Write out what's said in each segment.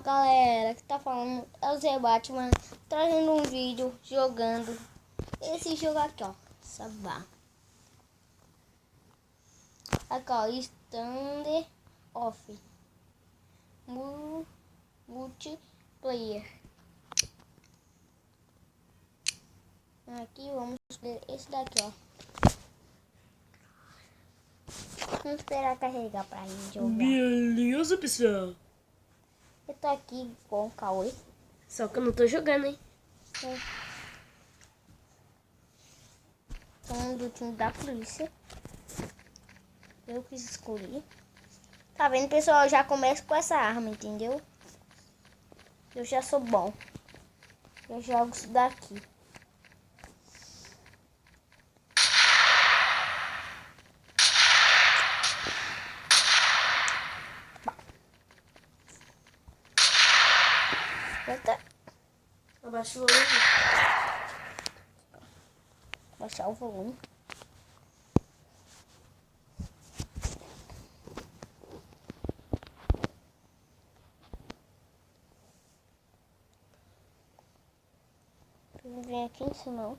galera, que tá falando é o Zé Batman, trazendo um vídeo jogando esse jogo aqui, ó, Sabá. Aqui, ó, Stand Off Multiplayer. Aqui vamos escolher esse daqui, ó. Vamos esperar carregar pra gente jogar. Beleza, pessoal. Eu tô aqui com o Cauê. Só que eu não tô jogando, hein? São do time da polícia. Eu quis escolher. Tá vendo, pessoal? Eu já começo com essa arma, entendeu? Eu já sou bom. Eu jogo isso daqui. Eita. Abaixa o volume. Baixar o volume. Não vem aqui em cima, não.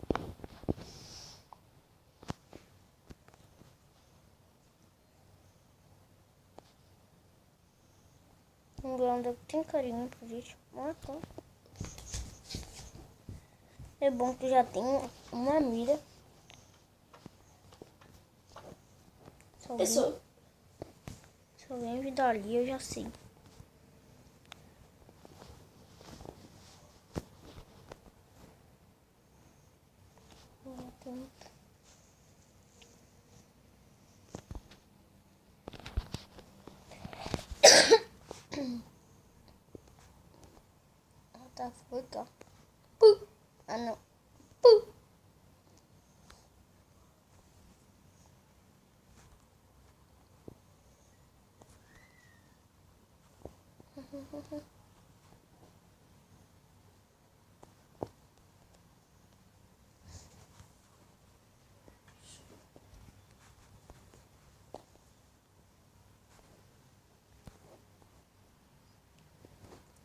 Vamos ver onde tem carinho pra gente matar. É bom que já tem uma mira. Se alguém vir dali, eu já sei. Tá, foi, ó. Ah, não.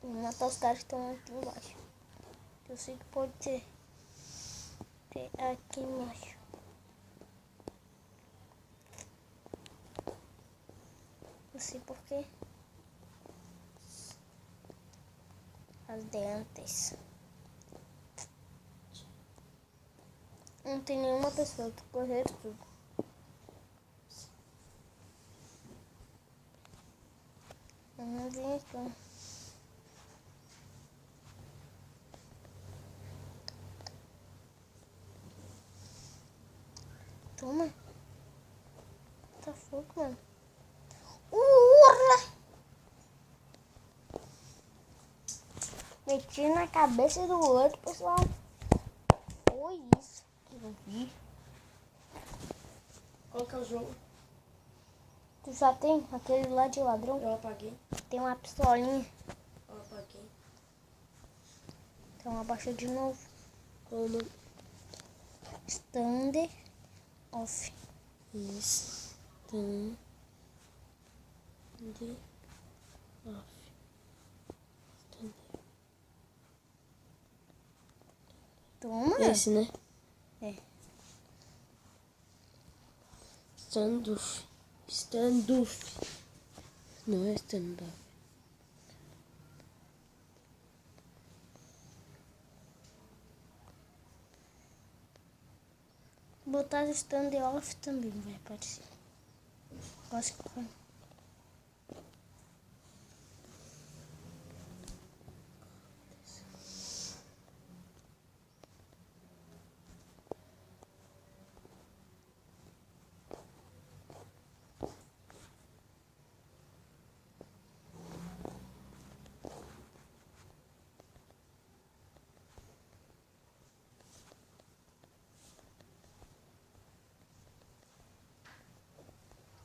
Vou matar os caras que estão aqui embaixo. Eu sei que pode ter aqui embaixo. Não sei porquê. As dentes. Não tem nenhuma pessoa que correr tudo. Vamos ver aqui. Toma. Tá fogo, mano. Urra! Meti na cabeça do outro, pessoal. Foi isso que eu vi. Qual que é o jogo? Tu já tem aquele lá de ladrão? Eu apaguei. Tem uma pistolinha. Eu apaguei. Então abaixa de novo. Como? Stand Off. Stand Off. Toma. Esse, né? É. Stand Off. Stand Off. Não é Stand Off. Botar Stand Off também vai aparecer. Acho que vai.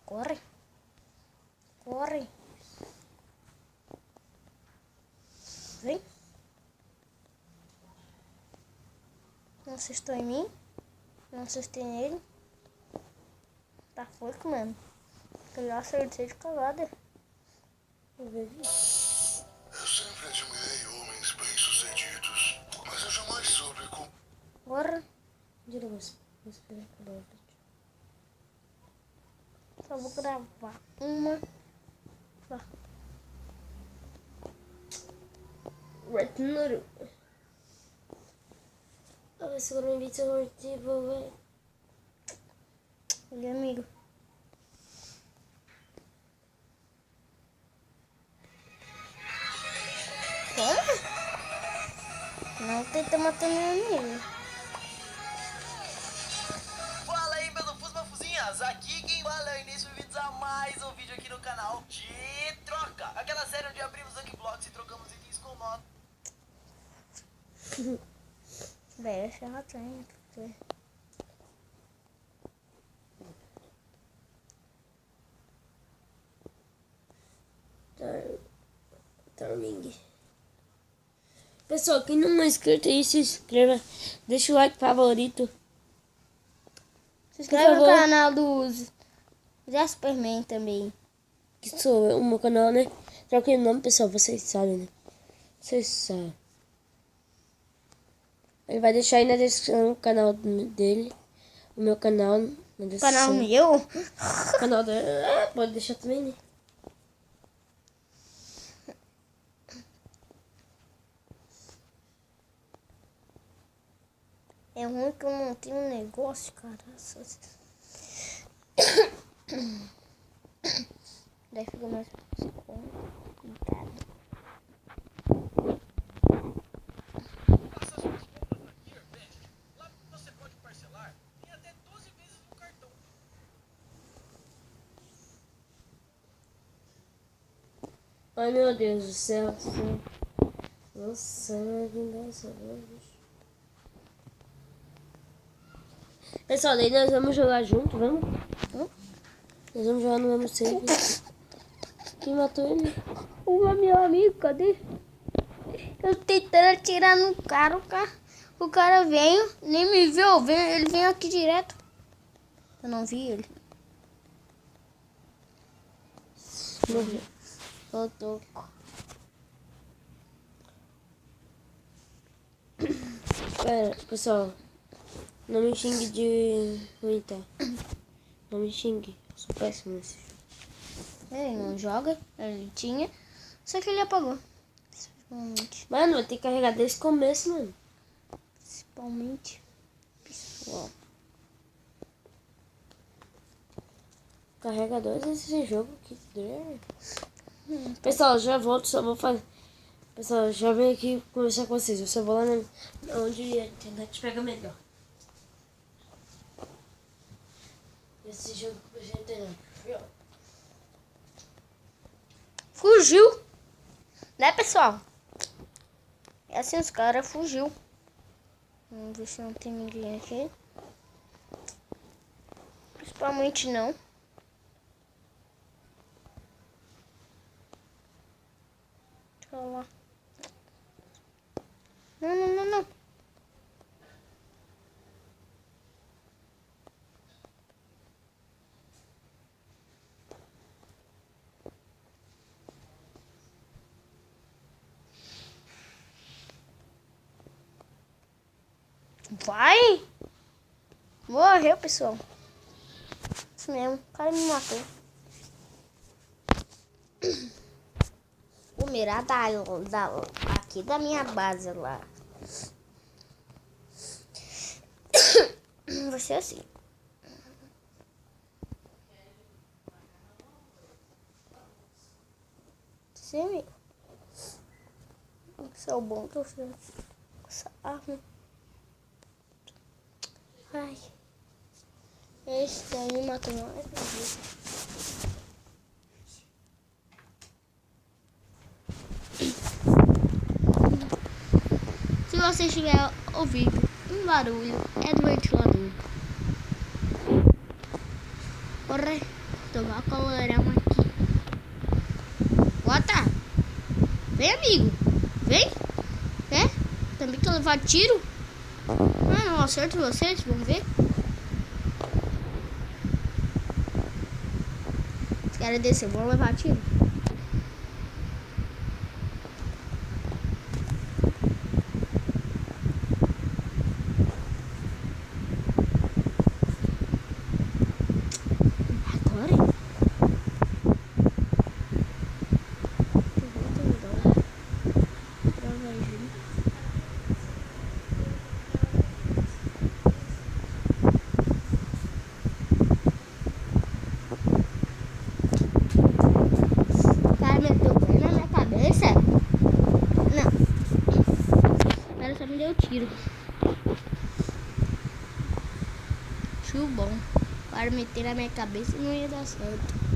Corre. Corre. Vem. Não acertou em mim. Não acertei nele. Tá forte, mano. Eu já acertei de cagada. Eu vejo. Mentira, vou esperar acabar o vídeo. Só vou gravar uma. Retinuro. Vou ver se eu não vi seu motivo, velho. Olha, amigo. Como? Não tenta matar meu amigo. Fala aí, meus fuzinhas, aqui quem fala é o início vídeos a mais um vídeo aqui no canal de troca. Aquela série onde abrimos Lucky Blocks e trocamos itens com nota. Deixa ela tem. Turning. Pessoal, quem não é inscrito aí, se inscreva. Deixa o like favorito. Se inscreve no favor. canal dos Zé Superman também. Que sou o meu canal, né? Troquei o nome, pessoal, vocês sabem, né? Vocês sabem. Ele vai deixar aí na descrição o canal dele. O meu canal na descrição. Canal meu? O canal dele. Ah, pode deixar também, né? É ruim que eu não tenho um negócio, cara. Daí fica mais complicado. Faça suas compras na Gearbest. Lá você pode parcelar em até 12 vezes no cartão. Ai, meu Deus do céu. Nossa, nossa. Pessoal, daí nós vamos jogar junto, vamos? Nós vamos jogar no mesmo save. Quem matou ele? O meu amigo, cadê? Eu tentando atirar no cara, o cara veio, nem me viu, ele veio aqui direto. Eu não vi ele. Morreu. Eu tô... Pera, pessoal. Não me xingue de ruim, tá? Não me xingue. Eu sou péssimo nesse jogo. Ele não joga, ele tinha, só que ele apagou. Principalmente. Mano, vai ter que carregar desde o começo, mano. Principalmente. Pessoal. Carrega dois esse jogo, que droga. Pessoal, já volto, só vou fazer. Pessoal, já venho aqui conversar com vocês. Eu só vou lá onde a internet pega melhor. Esse jogo que eu já internet. Fugiu! Né, pessoal? É assim, os caras fugiu. Vamos ver se não tem ninguém aqui. Principalmente não. Deixa eu lá. Não. Vai! Morreu, pessoal. Isso mesmo, o cara me matou. Vou mirar aqui da minha base lá. Vai ser assim. Sim, amigo. Isso é o bom que eu fiz. Essa arma. Ai. Esse daí matou mais uma vez. Se você estiver ouvindo um barulho, é do ventilador. Corre, tomar colorama aqui. Bota! Vem, amigo! Vem! É? Também quer levar tiro? Ah, não acerto vocês, vamos ver. Os caras descer, vão levar tiro. tiro. Tiro bom. Para meter na minha cabeça não ia dar certo.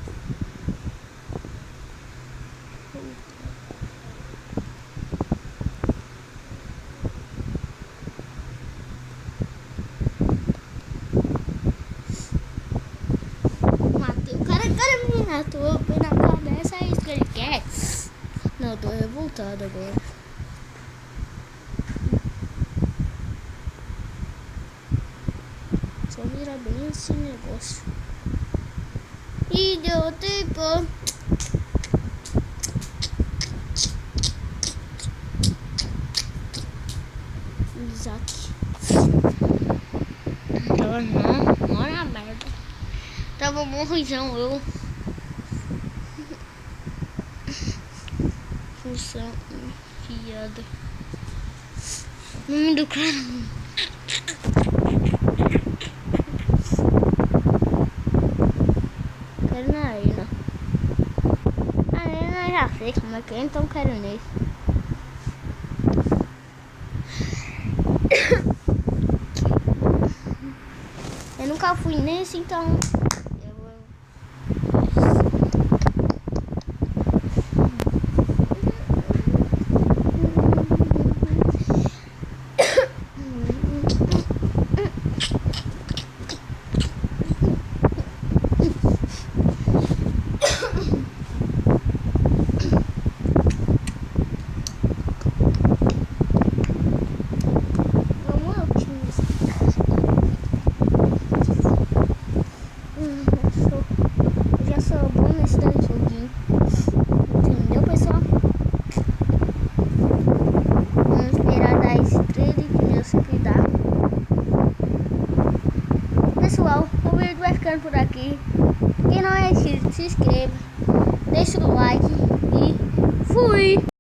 Matei o cara me matou na cabeça, é isso que ele quer. Não, eu tô revoltado agora. Só vira bem esse negócio. E deu tempo. Isaac. Tava não, olha a merda. Tava morrijão eu. Função enfiada. Nome do cara. Quero na arena. A arena eu já sei como é que é, então quero nesse. Eu nunca fui nesse, então pessoal, o vídeo vai ficando por aqui. Quem não é inscrito, se inscreva, deixa o like e fui!